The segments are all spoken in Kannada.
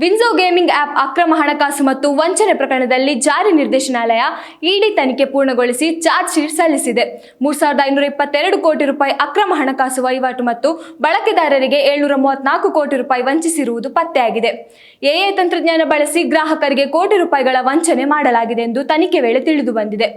ವಿನ್ಸೋ ಗೇಮಿಂಗ್ ಆಪ್ ಅಕ್ರಮ ಹಣಕಾಸು ಮತ್ತು ವಂಚನೆ ಪ್ರಕರಣದಲ್ಲಿ ಜಾರಿ ನಿರ್ದೇಶನಾಲಯ ಇಡಿ ತನಿಖೆ ಪೂರ್ಣಗೊಳಿಸಿ ಚಾರ್ಜ್ ಶೀಟ್ ಸಲ್ಲಿಸಿದೆ. 3,522 ಕೋಟಿ ರೂಪಾಯಿ ಅಕ್ರಮ ಹಣಕಾಸು ವಹಿವಾಟು ಮತ್ತು ಬಳಕೆದಾರರಿಗೆ 734 ಕೋಟಿ ರೂಪಾಯಿ ವಂಚಿಸಿರುವುದು ಪತ್ತೆಯಾಗಿದೆ. ಎಐ ತಂತ್ರಜ್ಞಾನ ಬಳಸಿ ಗ್ರಾಹಕರಿಗೆ ಕೋಟಿ ರೂಪಾಯಿಗಳ ವಂಚನೆ ಮಾಡಲಾಗಿದೆ ಎಂದು ತನಿಖೆ ವೇಳೆ ತಿಳಿದು ಬಂದಿದೆ.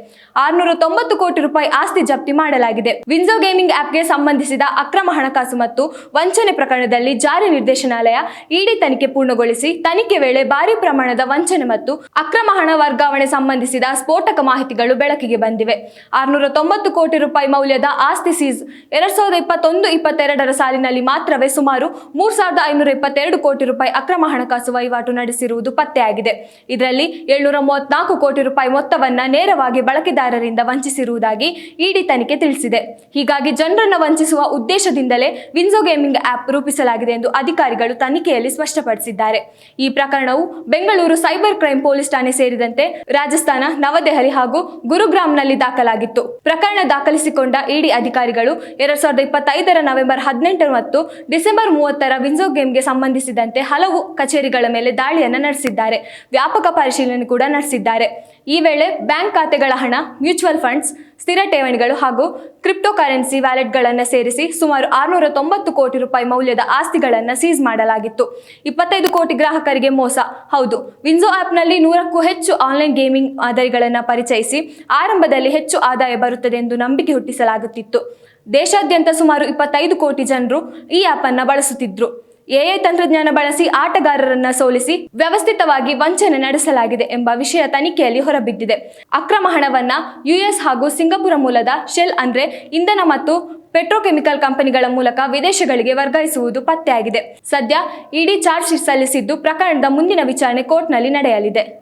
690 ಕೋಟಿ ರೂಪಾಯಿ ಆಸ್ತಿ ಜಪ್ತಿ ಮಾಡಲಾಗಿದೆ. ವಿನ್ಸೋ ಗೇಮಿಂಗ್ ಆಪ್ಗೆ ಸಂಬಂಧಿಸಿದ ಅಕ್ರಮ ಹಣಕಾಸು ಮತ್ತು ವಂಚನೆ ಪ್ರಕರಣದಲ್ಲಿ ಜಾರಿ ನಿರ್ದೇಶನಾಲಯ ಇಡಿ ತನಿಖೆ ಪೂರ್ಣಗೊಳಿಸಿ ತನಿಖೆ ವೇಳೆ ಭಾರಿ ಪ್ರಮಾಣದ ವಂಚನೆ ಮತ್ತು ಅಕ್ರಮ ಹಣ ವರ್ಗಾವಣೆ ಸಂಬಂಧಿಸಿದ ಸ್ಫೋಟಕ ಮಾಹಿತಿಗಳು ಬೆಳಕಿಗೆ ಬಂದಿವೆ. 690 ಕೋಟಿ ರೂಪಾಯಿ ಮೌಲ್ಯದ ಆಸ್ತಿ ಸೀಸ್ 2021-22 ಸಾಲಿನಲ್ಲಿ ಮಾತ್ರವೇ ಸುಮಾರು 3,522 ಕೋಟಿ ರೂಪಾಯಿ ಅಕ್ರಮ ಹಣಕಾಸು ವಹಿವಾಟು ನಡೆಸಿರುವುದು ಪತ್ತೆಯಾಗಿದೆ. ಇದರಲ್ಲಿ 734 ಕೋಟಿ ರೂಪಾಯಿ ಮೊತ್ತವನ್ನ ನೇರವಾಗಿ ಬಳಕೆದಾರರಿಂದ ವಂಚಿಸಿರುವುದಾಗಿ ಇಡಿ ತನಿಖೆ ತಿಳಿಸಿದೆ. ಹೀಗಾಗಿ ಜನರನ್ನ ವಂಚಿಸುವ ಉದ್ದೇಶದಿಂದಲೇ ವಿನ್ಸೋ ಗೇಮಿಂಗ್ ಆಪ್ ರೂಪಿಸಲಾಗಿದೆ ಎಂದು ಅಧಿಕಾರಿಗಳು ತನಿಖೆಯಲ್ಲಿ ಸ್ಪಷ್ಟಪಡಿಸಿದ್ದಾರೆ. ಈ ಪ್ರಕರಣವು ಬೆಂಗಳೂರು ಸೈಬರ್ ಕ್ರೈಂ ಪೊಲೀಸ್ ಠಾಣೆ ಸೇರಿದಂತೆ ರಾಜಸ್ಥಾನ, ನವದೆಹಲಿ ಹಾಗೂ ಗುರುಗ್ರಾಮ್ನಲ್ಲಿ ದಾಖಲಾಗಿತ್ತು. ಪ್ರಕರಣ ದಾಖಲಿಸಿಕೊಂಡ ಇಡಿ ಅಧಿಕಾರಿಗಳು 2025 ನವೆಂಬರ್ 18 ಮತ್ತು ಡಿಸೆಂಬರ್ 30 ವಿನ್ಸೋ ಗೇಮ್ಗೆ ಸಂಬಂಧಿಸಿದಂತೆ ಹಲವು ಕಚೇರಿಗಳ ಮೇಲೆ ದಾಳಿಯನ್ನು ನಡೆಸಿದ್ದಾರೆ. ವ್ಯಾಪಕ ಪರಿಶೀಲನೆ ಕೂಡ ನಡೆಸಿದ್ದಾರೆ. ಈ ವೇಳೆ ಬ್ಯಾಂಕ್ ಖಾತೆಗಳ ಹಣ, ಮ್ಯೂಚುವಲ್ ಫಂಡ್ಸ್, ಸ್ಥಿರ ಠೇವಣಿಗಳು ಹಾಗೂ ಕ್ರಿಪ್ಟೋ ಕರೆನ್ಸಿ ವ್ಯಾಲೆಟ್ಗಳನ್ನು ಸೇರಿಸಿ ಸುಮಾರು 690 ಕೋಟಿ ರೂಪಾಯಿ ಮೌಲ್ಯದ ಆಸ್ತಿಗಳನ್ನು ಸೀಸ್ ಮಾಡಲಾಗಿತ್ತು. 25 ಕೋಟಿ ಗ್ರಾಹಕರಿಗೆ ಮೋಸ. ಹೌದು, ವಿನ್ಸೋ ಆಪ್ನಲ್ಲಿ 100ಕ್ಕೂ ಹೆಚ್ಚು ಆನ್ಲೈನ್ ಗೇಮಿಂಗ್ ಮಾದರಿಗಳನ್ನು ಪರಿಚಯಿಸಿ ಆರಂಭದಲ್ಲಿ ಹೆಚ್ಚು ಆದಾಯ ಬರುತ್ತದೆ ಎಂದು ನಂಬಿಕೆ ಹುಟ್ಟಿಸಲಾಗುತ್ತಿತ್ತು. ದೇಶಾದ್ಯಂತ ಸುಮಾರು 25 ಕೋಟಿ ಜನರು ಈ ಆಪ್ ಅನ್ನು ಬಳಸುತ್ತಿದ್ರು. ಎಐ ತಂತ್ರಜ್ಞಾನ ಬಳಸಿ ಆಟಗಾರರನ್ನ ಸೋಲಿಸಿ ವ್ಯವಸ್ಥಿತವಾಗಿ ವಂಚನೆ ನಡೆಸಲಾಗಿದೆ ಎಂಬ ವಿಷಯ ತನಿಖೆಯಲ್ಲಿ ಹೊರಬಿದ್ದಿದೆ. ಅಕ್ರಮ ಹಣವನ್ನ ಯುಎಸ್ ಹಾಗೂ ಸಿಂಗಾಪುರ ಮೂಲದ ಶೆಲ್ ಅಂದ್ರೆ ಇಂಧನ ಮತ್ತು ಪೆಟ್ರೋಕೆಮಿಕಲ್ ಕಂಪನಿಗಳ ಮೂಲಕ ವಿದೇಶಗಳಿಗೆ ವರ್ಗಾಯಿಸುವುದು ಪತ್ತೆಯಾಗಿದೆ. ಸದ್ಯ ಇಡಿ ಚಾರ್ಜ್ ಶೀಟ್ ಸಲ್ಲಿಸಿದ್ದು ಪ್ರಕರಣದ ಮುಂದಿನ ವಿಚಾರಣೆ ಕೋರ್ಟ್ನಲ್ಲಿ ನಡೆಯಲಿದೆ.